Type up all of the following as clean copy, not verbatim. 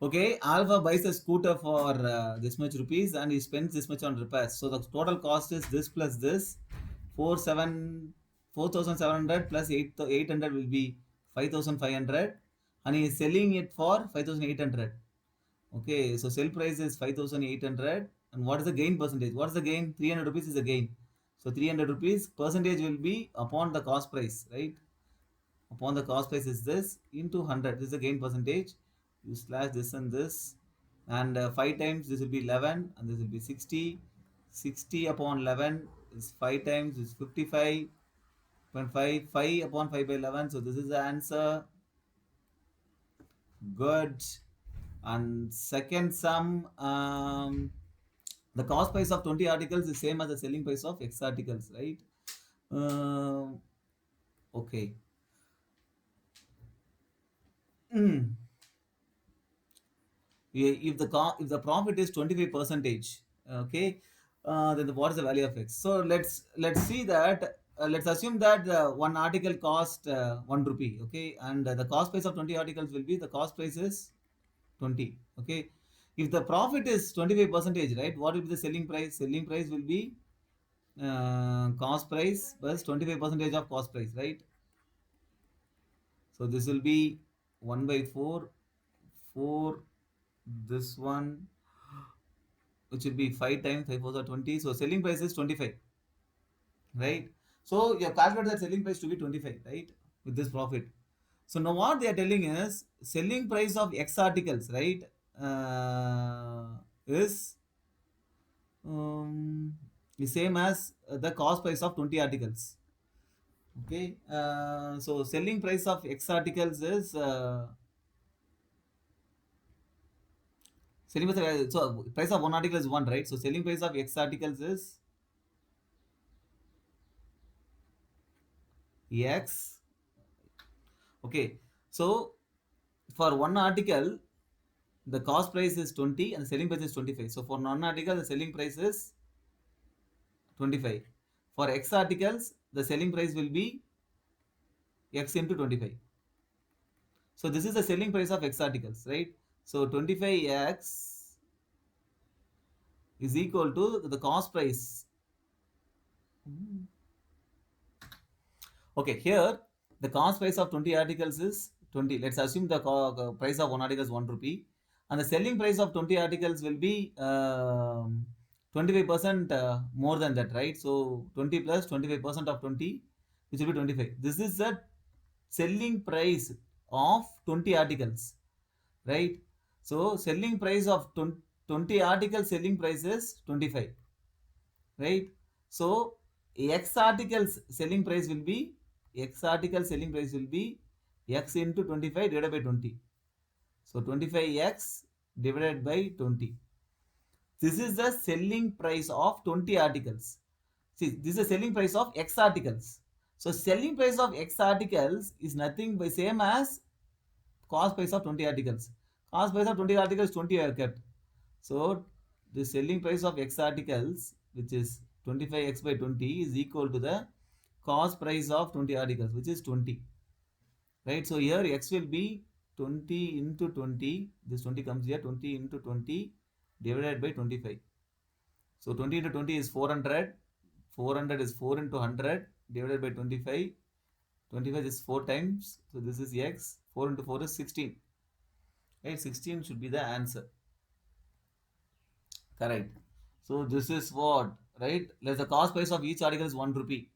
Okay, Alpha buys a scooter for this much rupees and he spends this much on repairs. So the total cost is this plus this, 4,700 plus 800 will be 5,500, and he is selling it for 5,800. Okay, so sell price is 5,800, and what is the gain percentage? What is the gain? 300 rupees is the gain. So 300 rupees percentage will be upon the cost price, right? Upon the cost price is this into 100. This is the gain percentage. You slash this and this, and 5 times this will be 11, and this will be 60. 60 upon 11 is 5 times is 55.5. 5 upon 5 by 11. So this is the answer. Good. And second sum, the cost price of 20 articles is same as the selling price of X articles, right? Okay. If the profit is 25 percentage, okay, then what is the value of X? So let's see that. Let's assume that one article cost 1 rupee, okay, and the cost price of 20 articles will be the cost price is 20, okay. If the profit is 25 percentage, right, what will be the selling price? Selling price will be cost price plus 25 percentage of cost price, right? So this will be 1 by 4, 4, this one, which will be 5 times 5 4 are 20. So selling price is 25, right? So you have calculated that selling price to be 25, right? With this profit. So now what they are telling is selling price of X articles, right? Is the same as the cost price of 20 articles. Okay. So selling price of X articles is selling price. So price of one article is 1, right? So selling price of X articles is X. Okay. So for one article, the cost price is 20 and the selling price is 25. So for one article, the selling price is 25. For X articles, the selling price will be X into 25. So this is the selling price of X articles, right? So 25X is equal to the cost price. Okay, here the cost price of 20 articles is 20. Let's assume the price of one article is 1 rupee, and the selling price of 20 articles will be 25% more than that, right? So 20 plus 25% of 20, which will be 25. This is the selling price of 20 articles, right? So selling price of 20 articles, selling price is 25, right? So X articles selling price will be X article selling price will be X into 25 divided by 20. So 25X divided by 20. This is the selling price of 20 articles. See, this is the selling price of X articles. So selling price of X articles is nothing but same as cost price of 20 articles. Cost price of 20 articles 20 are kept. So the selling price of X articles, which is 25X by 20, is equal to the cost price of 20 articles, which is 20, right? So here X will be 20 into 20. This 20 comes here, 20 into 20 divided by 25. So 20 into 20 is 400. 400 is 4 into 100 divided by 25. 25 is 4 times. So this is X. 4 into 4 is 16. Right? 16 should be the answer. Correct. So this is what, right? Let's the cost price of each article is 1 rupee.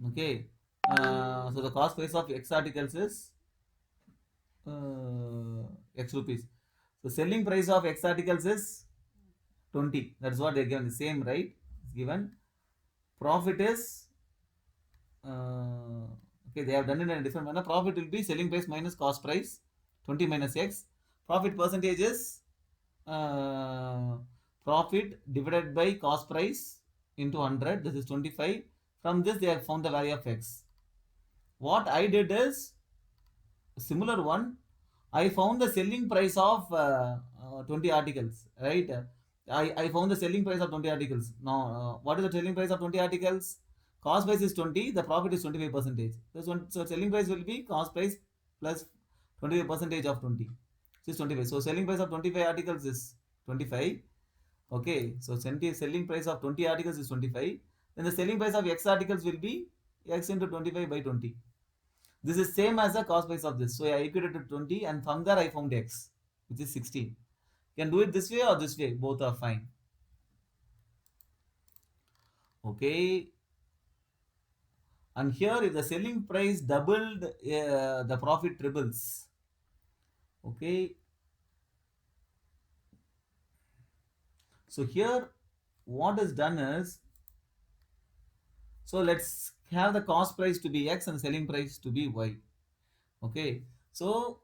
Okay. So the cost price of X articles is X rupees. So selling price of X articles is 20. That's what they given. The same, right? It's given. Profit is okay. They have done it in a different manner. Profit will be selling price minus cost price. 20 minus X. Profit percentage is profit divided by cost price into 100. This is 25. From this, they have found the value of X. What I did is similar one. I found the selling price of 20 articles, right? I found the selling price of 20 articles. Now, what is the selling price of 20 articles? Cost price is 20, the profit is 25 percentage. So selling price will be cost price plus 25 percentage of 20. This is 25. So selling price of 25 articles is 25. Okay, so selling price of 20 articles is 25. Then the selling price of X articles will be X into 25 by 20. This is same as the cost price of this. So I equated to 20 and from there I found X, which is 16. You can do it this way or this way. Both are fine. Okay. And here if the selling price doubled, the profit triples. Okay. So here what is done is, so let's have the cost price to be X and selling price to be Y. Okay. So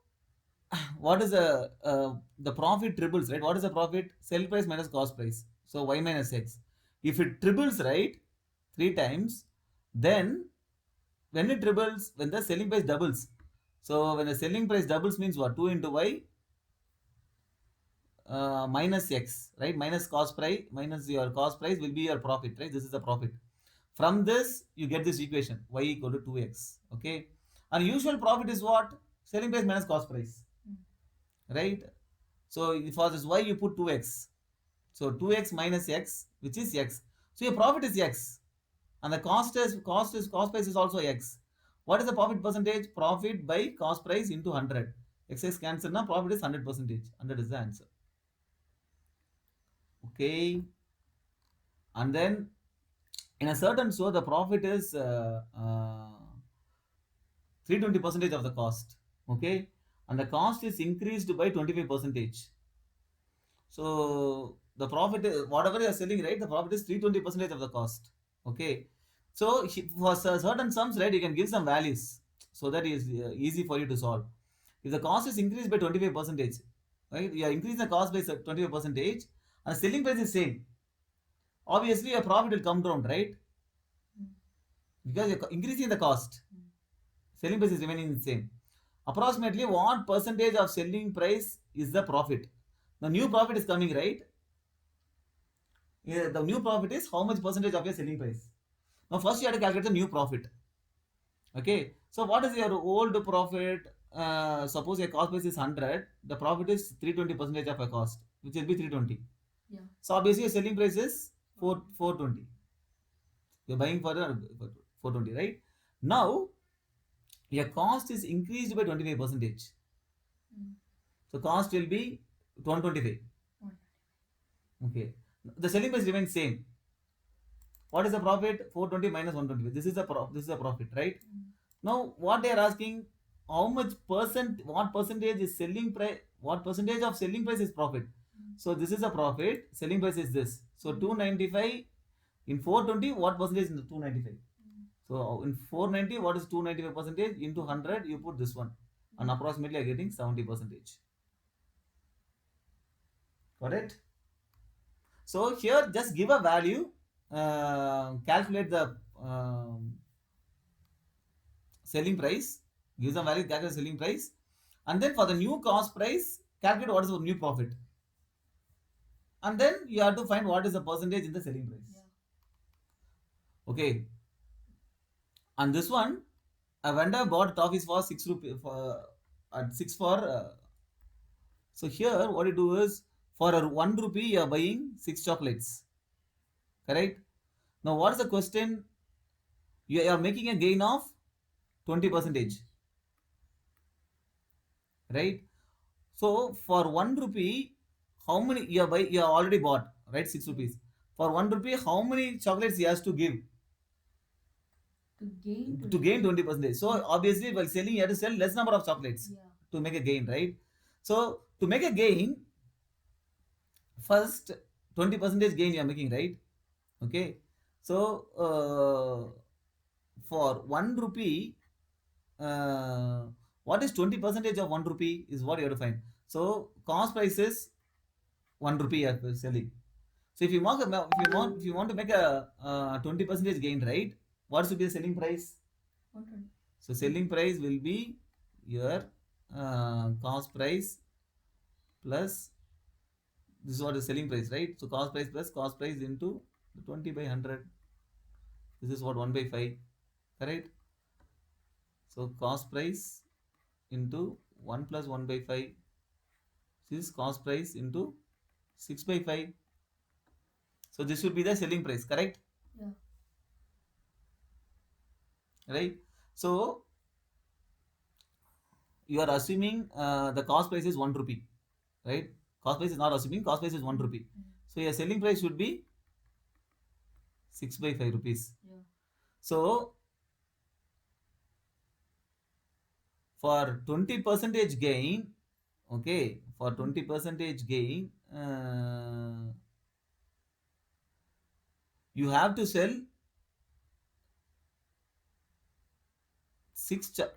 what is the profit triples, right? What is the profit? Sell price minus cost price. So Y minus X. If it triples, right, 3 times, then when it triples, when the selling price doubles. So when the selling price doubles means what? 2 into Y minus X, right? Minus cost price, minus your cost price will be your profit, right? This is the profit. From this, you get this equation, Y equal to 2X, okay? And usual profit is what? Selling price minus cost price, right? So for this Y, you put 2X. So 2X minus X, which is X. So your profit is X. And the cost price is also X. What is the profit percentage? Profit by cost price into 100. X cancel now, profit is 100%. 100 is the answer. Okay. And then in a certain store, the profit is 320% of the cost. Okay. And the cost is increased by 25%. So the profit, whatever you are selling, right, the profit is 320% of the cost. Okay. So for certain sums, right, you can give some values so that is easy for you to solve. If the cost is increased by 25%, right, you are increasing the cost by 25% and the selling price is same. Obviously, your profit will come down, right? Because you're increasing the cost. Selling price is remaining the same. Approximately what percentage of selling price is the profit? The new profit is coming, right? The new profit is how much percentage of your selling price. Now first you have to calculate the new profit. Okay. So what is your old profit? Suppose your cost price is 100. The profit is 320% of a cost, which will be 320. Yeah. So obviously your selling price is 420. You're buying for 420, right? Now your cost is increased by 25%. So cost will be 125. Okay. The selling price remains same. What is the profit? 420 minus 120. This is the profit, right? Now what they are asking, how much what percentage is selling price, what percentage of selling price is profit? So this is a profit, selling price is this. So 295 in 420, what percentage is 295? So in 490, what is 295% into 100? You put this one, and approximately you are getting 70%. Got it? So here just give a value, calculate the selling price, give some value, calculate selling price, and then for the new cost price, calculate what is the new profit. And then you have to find what is the percentage in the selling price. Yeah. Okay. And this one, a vendor bought toffees for 6 rupees for at 6 for. So here, what you do is for a 1 rupee, you are buying 6 chocolates. Correct? Now, what is the question? You are making a gain of 20%. Right? So for 1 rupee, how many you have already bought, right? 6 rupees. For 1 rupee, how many chocolates he has to give? To gain 20%. So obviously while selling, you have to sell less number of chocolates. Yeah. To make a gain, right? So to make a gain, first 20% gain you are making, right? Okay. So for 1 rupee, what is 20% of 1 rupee is what you have to find. So cost price is 1 rupee you are selling. So if you want to make a 20% gain, right? What should be the selling price? 120. So selling price will be your cost price plus this is what is selling price, right? So cost price plus cost price into 20 by 100. This is what 1 by 5, correct? So cost price into 1 plus 1 by 5 This is cost price into 6 by 5. So this should be the selling price, correct? Yeah. Right? So you are assuming the cost price is 1 rupee, right? Cost price is not assuming, cost price is 1 rupee. So your selling price should be 6 by 5 rupees. Yeah. So for 20 percentage gain, okay, for 20 percentage gain, you have to sell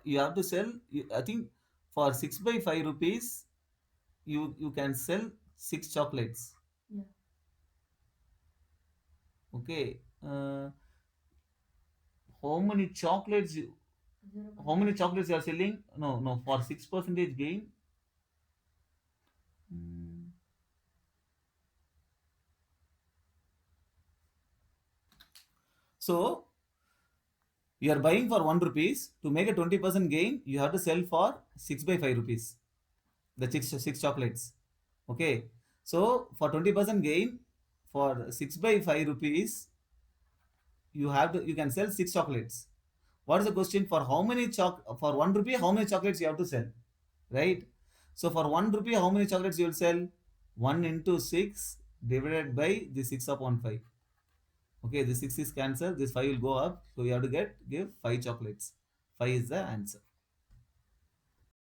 you have to sell, I think for 6 by 5 rupees, you can sell 6 chocolates. Yeah. Okay. How many chocolates you, how many chocolates you are selling? No, for 6 percentage gain. Hmm. So you are buying for 1 rupees. To make a 20% gain, you have to sell for 6 by 5 rupees. The six chocolates. Okay. So for 20% gain, for 6 by 5 rupees, you can sell 6 chocolates. What is the question? For how many for 1 rupee, how many chocolates you have to sell? Right? So for 1 rupee, how many chocolates you will sell? 1 into 6 divided by the 6 upon 5. Okay, the 6 is cancelled, this 5 will go up. So you have to give 5 chocolates. 5 is the answer.